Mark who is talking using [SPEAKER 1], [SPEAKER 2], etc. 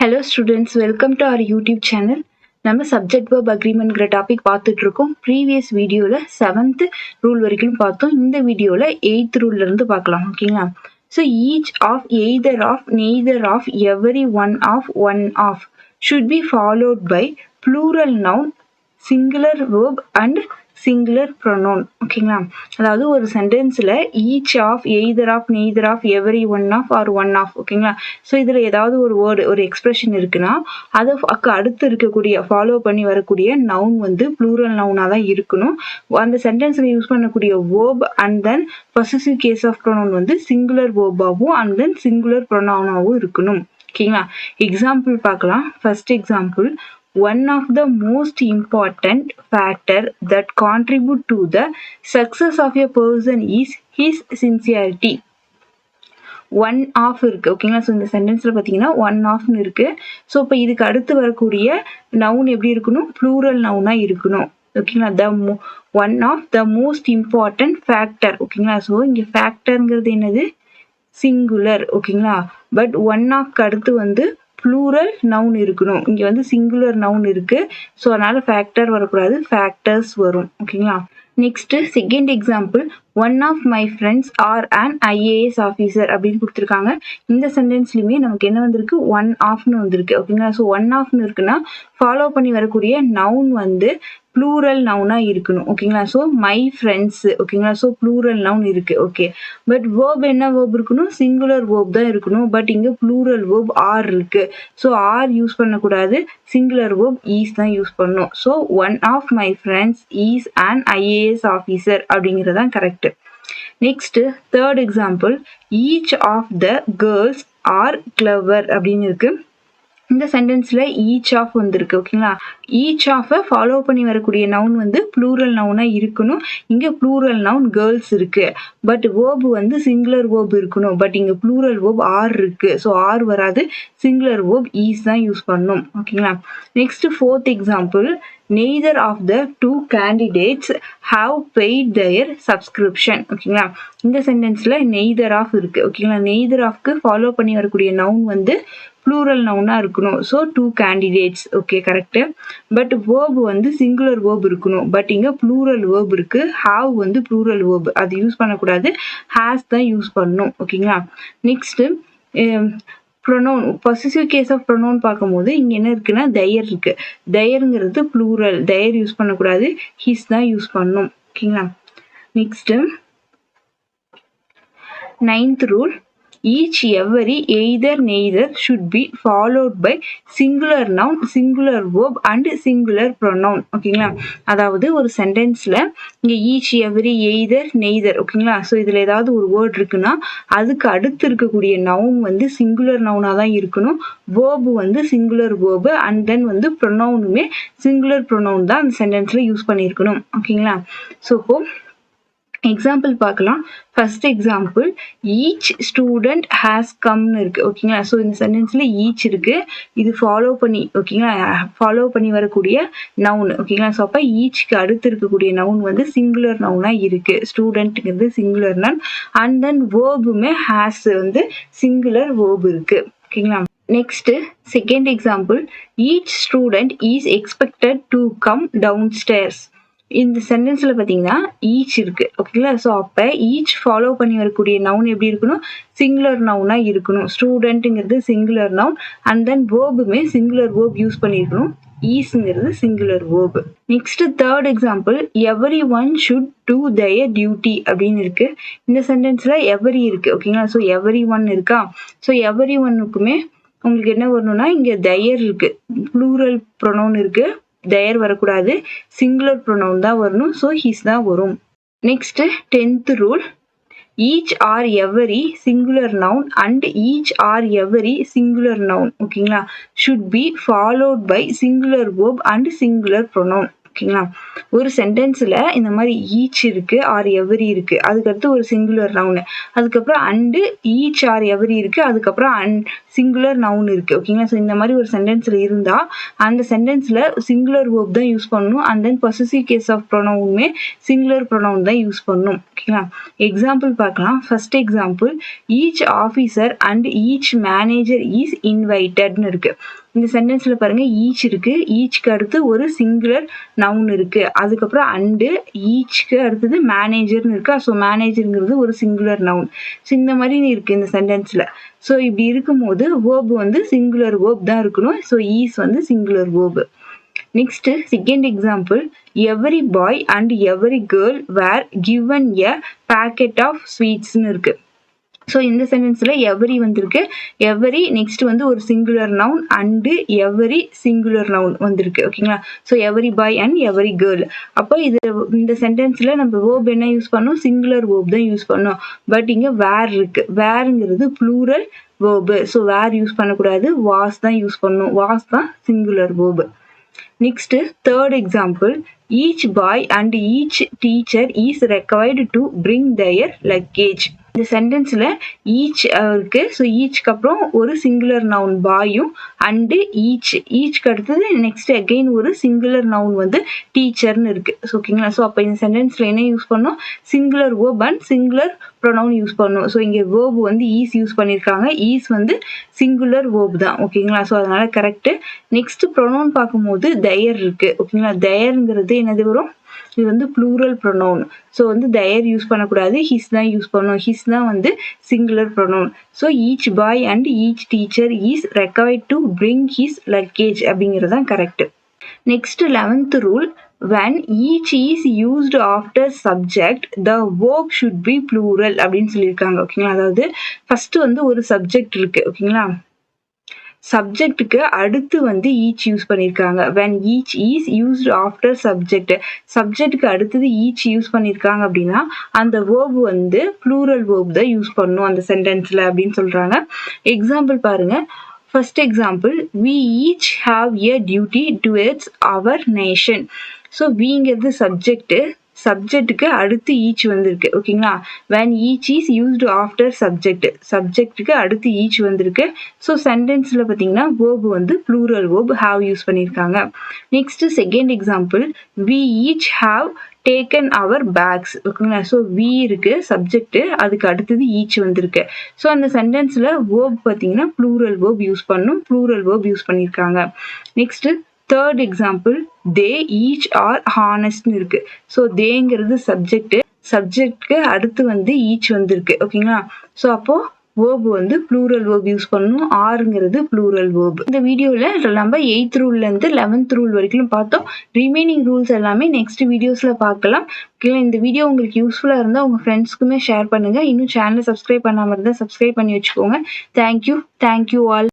[SPEAKER 1] Hello students, welcome to our YouTube channel. நம்ம subject verb agreement topic பார்த்துட்டு இருக்கோம். Previous வீடியோல 7th ரூல் வரைக்கும் பார்த்தோம். இந்த வீடியோல 8th ரூல்ல இருந்து பார்க்கலாம். ஓகேங்களா? So each of, either of, neither of, every one of should be followed by plural noun, singular verb and singular pronoun. ஓகேங்களா? அதாவது ஒரு சென்டென்ஸ்ல each of, either of, neither of, every one of or one of. ஓகேங்களா? So இதுல ஏதாவது ஒரு word, ஒரு expression இருக்குன்னா அதை அடுத்து இருக்கக்கூடிய ஃபாலோ பண்ணி வரக்கூடிய நவுன் வந்து ப்ளூரல் நவுனா தான் இருக்கணும். அந்த சென்டென்ஸ்ல யூஸ் பண்ணக்கூடிய verb and then possessive case of pronoun வந்து சிங்குலர் வேர்பாவும் அண்ட் தென் சிங்குலர் ப்ரொனவுனாவும் இருக்கணும். ஓகேங்களா? எக்ஸாம்பிள் பார்க்கலாம். First example, one of the most important factor that contribute to the success of a person is his sincerity. One of இருக்கு. ஓகேங்களா? So இந்த சென்டென்ஸ்ல பார்த்தீங்கன்னா ஒன் ஆஃப்னு இருக்கு. ஸோ இப்போ இதுக்கு அடுத்து வரக்கூடிய நவுன் எப்படி இருக்கணும்? ப்ளூரல் நவுனா இருக்கணும். ஓகேங்களா? One of the most important factor. ஓகேங்களா? ஸோ இங்கே ஃபேக்டருங்கிறது என்னது? சிங்குலர். ஓகேங்களா? பட் ஒன் ஆஃப்க்கு அடுத்து வந்து ப்ளூரல் நவுன் இருக்கணும். இங்க வந்து சிங்குலர் நவுன் இருக்கு. ஸோ அதனால ஃபேக்டர் வரக்கூடாது, ஃபேக்டர்ஸ் வரும். ஓகேங்களா? Next second example, one of my friends are an IAS officer அப்படின்னு கொடுத்துருக்காங்க. இந்த சென்டென்ஸ்லையுமே நமக்கு என்ன வந்திருக்கு? ஒன் ஆஃப்னு வந்திருக்கு. ஓகேங்களா? ஸோ ஒன் ஆஃப்னு இருக்குன்னா ஃபாலோ பண்ணி வரக்கூடிய நவுன் வந்து ப்ளூரல் நவுனா இருக்கணும். ஓகேங்களா? So my friends. ஓகேங்களா? ஸோ ப்ளூரல் நவுன் இருக்கு. ஓகே, பட் வேர்ப் என்ன வேர்ப் இருக்கணும்? சிங்குலர் வேர்ப் தான் இருக்கணும். பட் இங்க ப்ளூரல் வேர்ப் ஆர் இருக்கு. ஸோ ஆர் யூஸ் பண்ணக்கூடாது, சிங்குலர் வேர்ப் ஈஸ் தான் யூஸ் பண்ணணும். So one of my friends is an IAS officer அப்படிங்கிறதான் correct. Next third example, each of the girls are clever அப்படின்னு இருக்கு. இந்த சென்டென்ஸ்ல ஈச் ஆஃப் வந்திருக்கு. ஓகேங்களா? ஈச் ஆஃப் ஃபாலோ பண்ணி வரக்கூடிய நவுன் வந்து ப்ளூரல் நவுனா இருக்கணும். இங்க ப்ளூரல் நவுன் கேர்ள்ஸ் இருக்கு. பட் வேர்ப் வந்து சிங்குலர் வேர்ப் இருக்கணும். பட் இங்க ப்ளூரல் வேர்ப் ஆர் இருக்கு. ஸோ ஆர் வராது, சிங்குலர் வேர்ப் ஈஸ் தான் யூஸ் பண்ணணும். ஓகேங்களா? Next fourth example, neither of the two candidates have paid their subscription. ஓகேங்களா? இந்த சென்டென்ஸ்ல neither of இருக்கு. ஓகேங்களா? neither ofக்கு ஃபாலோ பண்ணி வரக்கூடிய நவுன் வந்து ப்ளூரல் நவுனா இருக்கணும். So two candidates. Okay, correct. But verb வந்து சிங்குலர் வேர்ப் இருக்கணும். பட் இங்க ப்ளூரல் வேர்ப் இருக்கு. ஹாவ் வந்து ப்ளூரல் வேர்ப், அது யூஸ் பண்ணக்கூடாது, ஹேஸ் தான் யூஸ் பண்ணணும். ஓகேங்களா? Next pronoun, possessive case of pronoun பார்க்கும்போது இங்க என்ன இருக்குன்னா தயர் இருக்கு. தயருங்கிறது ப்ளூரல், தயர் யூஸ் பண்ணக்கூடாது, ஹிஸ் தான் யூஸ் பண்ணணும். ஓகேங்களா? Next ninth rule, each, every, either, neither should be followed by singular noun, singular verb and singular pronoun. ஓகேங்களா? அதாவது ஒரு சென்டென்ஸ்ல இங்க each, every, either, neither. ஓகேங்களா? ஸோ இதுல ஏதாவது ஒரு வேர்ட் இருக்குன்னா அதுக்கு அடுத்து இருக்கக்கூடிய நவுன் வந்து சிங்குலர் நவுனா தான் இருக்கணும். வேர்பு வந்து சிங்குலர் வேர்பு அண்ட் தென் வந்து ப்ரொனவுனுமே சிங்குலர் ப்ரொனவுன் தான் அந்த சென்டென்ஸ்ல யூஸ் பண்ணியிருக்கணும். ஓகேங்களா? ஸோ இப்போ எக்ஸாம்பிள் பார்க்கலாம். First example, each student has கம்னு இருக்கு. ஓகேங்களா? ஸோ இந்த சென்டென்ஸ்ல ஈச் இருக்கு. இது ஃபாலோ பண்ணி, ஓகேங்களா, ஃபாலோ பண்ணி வரக்கூடிய நவுன். ஓகேங்களா? ஸோ அப்போ ஈச்க்கு அடுத்து இருக்கக்கூடிய நவுன் வந்து சிங்குலர் நவுனா இருக்கு. ஸ்டூடெண்ட்ங்கிறது சிங்குலர் நவுன் அண்ட் தென் வேர்புமே ஹேஸ் வந்து சிங்குலர் வேர்ப் இருக்கு. ஓகேங்களா? Next second example, each student is expected to come downstairs. இந்த சென்டென்ஸ்ல பாத்தீங்கன்னா ஈச் இருக்கு. ஓகேங்களா? ஸோ அப்ப ஈச் ஃபாலோ பண்ணி வரக்கூடிய நவுன் எப்படி இருக்கணும்? சிங்குலர் நவுனா இருக்கணும். ஸ்டூடெண்ட்ங்கிறது சிங்குலர் நவுன் அண்ட் தென் வேர்புமே சிங்குலர் வேர்ப் யூஸ் பண்ணிருக்கணும். ஈஸ்ங்கிறது singular verb. Next third example, every one should do their duty அப்படின்னு இருக்கு. இந்த சென்டென்ஸ்ல எவரி இருக்கு. ஓகேங்களா? ஸோ எவரி ஒன் இருக்கா? ஸோ எவரி ஒன்னுக்குமே உங்களுக்கு என்ன வரணும்னா இங்க தயர் இருக்கு, ப்ளூரல் ப்ரொனவுன் இருக்கு, தயர் வரக்கூடாது, சிங்குலர் ப்ரொனவுன் தான் வரணும். ஸோ ஹிஸ் தான் வரும். Next 10th rule, each or every singular noun and each or every singular noun, ஓகேங்களா, should be followed by singular verb and singular pronoun. ஓகேங்களா? ஒரு சென்டென்ஸ்ல இந்த மாதிரி ஈச் இருக்கு, ஆர் எவரி இருக்கு, அதுக்கடுத்து ஒரு சிங்குலர் நவுன், அதுக்கப்புறம் அண்டு ஈச் ஆர் எவரி இருக்கு, அதுக்கப்புறம் சிங்குலர் நவுன் இருக்கு. ஓகேங்களா? ஸோ இந்த மாதிரி ஒரு சென்டென்ஸ்ல இருந்தா அந்த சென்டென்ஸ்ல சிங்குலர் வேர்ப் தான் யூஸ் பண்ணணும் and then possessive case of ப்ரொனவுனுமே சிங்குலர் ப்ரொனவுன் தான் யூஸ் பண்ணணும். ஓகேங்களா? எக்ஸாம்பிள் பார்க்கலாம். First example, each officer and each manager is இன்வைட்டட்னு இருக்கு. இந்த சென்டென்ஸ்ல பாருங்க, ஈச் இருக்கு, ஈச்க்கு அடுத்து ஒரு சிங்குலர் நவுன் இருக்கு, அதுக்கப்புறம் அண்டு, ஈச்க்கு அடுத்தது மேனேஜர்னு இருக்கு. ஸோ மேனேஜருங்கிறது ஒரு சிங்குலர் நவுன். ஸோ இந்த மாதிரி இருக்கு இந்த சென்டென்ஸ்ல. ஸோ இப்படி இருக்கும்போது வேர்ப் வந்து சிங்குலர் வேர்ப் தான் இருக்கணும். ஸோ ஈஸ் வந்து singular verb. Next second example, every boy and every girl were given a packet of ஸ்வீட்ஸ்னு இருக்கு. ஸோ இந்த சென்டென்ஸ்ல எவரி வந்திருக்கு, எவரி நெக்ஸ்ட் வந்து ஒரு singular noun and every singular noun வந்திருக்கு. ஓகேங்களா? So every boy and every girl. அப்போ இது இந்த சென்டென்ஸ்ல நம்ம வேர்ப் என்ன யூஸ் பண்ணோம்? சிங்குலர் வேர்ப் தான் யூஸ் பண்ணோம். பட் இங்க வேர் இருக்கு. வேருங்கிறது ப்ளூரல் வேர்பு. ஸோ வேர் யூஸ் பண்ணக்கூடாது, வாஸ் தான் யூஸ் பண்ணணும். வாஸ் தான் singular verb. Next third example, each bye and each teacher is required to bring their luggage. இந்த சென்டென்ஸ்ல ஈச் இருக்கு. ஸோ ஈச்க்கு அப்புறம் ஒரு சிங்குலர் நவுன் பாயும் அண்டு ஈச்க்கு அடுத்தது நெக்ஸ்ட் அகெயின் ஒரு சிங்குலர் நவுன் வந்து டீச்சர்னு இருக்கு. ஓகேங்களா? ஸோ அப்போ இந்த சென்டென்ஸ்ல என்ன யூஸ் பண்ணோம்? Singular verb and singular pronoun use பண்ணணும். ஸோ இங்கே வேர்ப் வந்து ஈஸ் யூஸ் பண்ணியிருக்காங்க. ஈஸ் வந்து சிங்குலர் வேர்ப் தான். ஓகேங்களா? ஸோ அதனால கரெக்ட். நெக்ஸ்ட் ப்ரொனவுன் பார்க்கும்போது their இருக்கு. ஓகேங்களா? theirங்கிறது என்னது வரும்? இது வந்து ப்ளூரல் ப்ரொனவுன். ஸோ வந்து their யூஸ் பண்ணக்கூடாது, ஹிஸ் தான் யூஸ் பண்ணணும். ஹிஸ் தான் வந்து singular pronoun. So each bye and each teacher is required to bring his luggage அப்படிங்கிறது தான் correct. Next 11th rule, when each is used after subject the verb should be plural அப்படின்னு சொல்லியிருக்காங்க. ஓகேங்களா? அதாவது first வந்து ஒரு சப்ஜெக்ட் இருக்கு. ஓகேங்களா? சப்ஜெக்ட்டுக்கு அடுத்து வந்து ஈச் யூஸ் பண்ணியிருக்காங்க. when each is used after subject, சப்ஜெக்ட்டுக்கு அடுத்தது ஈச் யூஸ் பண்ணியிருக்காங்க அப்படின்னா அந்த வேர்ப் வந்து ப்ளூரல் வேர்ப் தான் யூஸ் பண்ணணும் அந்த சென்டென்ஸ்ல அப்படின்னு சொல்றாங்க. எக்ஸாம்பிள் பாருங்க. First example, we each have a duty towards our nation. So விங்கிறது சப்ஜெக்ட், சப்ஜெக்ட்டுக்கு அடுத்து ஈச் வந்திருக்கு. ஓகேங்களா? when each is used after subject, சப்ஜெக்ட்டுக்கு அடுத்து ஈச் வந்திருக்கு. ஸோ சென்டென்ஸ்ல பார்த்தீங்கன்னா வேர்ப் வந்து ப்ளூரல் வேர்ப் have யூஸ் பண்ணியிருக்காங்க. Next second example, we each have taken our bags. ஓகேங்களா? ஸோ வி இருக்கு சப்ஜெக்ட், அதுக்கு அடுத்தது ஈச் வந்திருக்கு. ஸோ அந்த சென்டென்ஸ்ல வேர்ப் பார்த்தீங்கன்னா ப்ளூரல் வேர்ப் யூஸ் பண்ணணும். ப்ளூரல் வேர்ப் யூஸ் பண்ணியிருக்காங்க. Next third example, they each are honest இருக்கு. ஸோ தேங்கிறது சப்ஜெக்ட், சப்ஜெக்ட்க்கு அடுத்து வந்து ஈச் வந்திருக்கு. ஓகேங்களா? ஸோ அப்போ வேர்ப் வந்து ப்ளூரல் வேர்ப் யூஸ் பண்ணணும். ஆறுங்கிறது ப்ளூரல் வேர்ப். இந்த வீடியோவில் நம்ம 8th ரூல்லேருந்து 11th ரூல் வரைக்கும் பார்த்தோம். ரிமைனிங் ரூல்ஸ் எல்லாமே நெக்ஸ்ட் வீடியோஸில் பார்க்கலாம். ஓகேங்களா? இந்த வீடியோ உங்களுக்கு யூஸ்ஃபுல்லாக இருந்தால் உங்கள் ஃப்ரெண்ட்ஸ்க்குமே ஷேர் பண்ணுங்கள். இன்னும் சேனலை சப்ஸ்கிரைப் பண்ணாமல் இருந்தால் சப்ஸ்கிரைப் பண்ணி வச்சுக்கோங்க. Thank you all.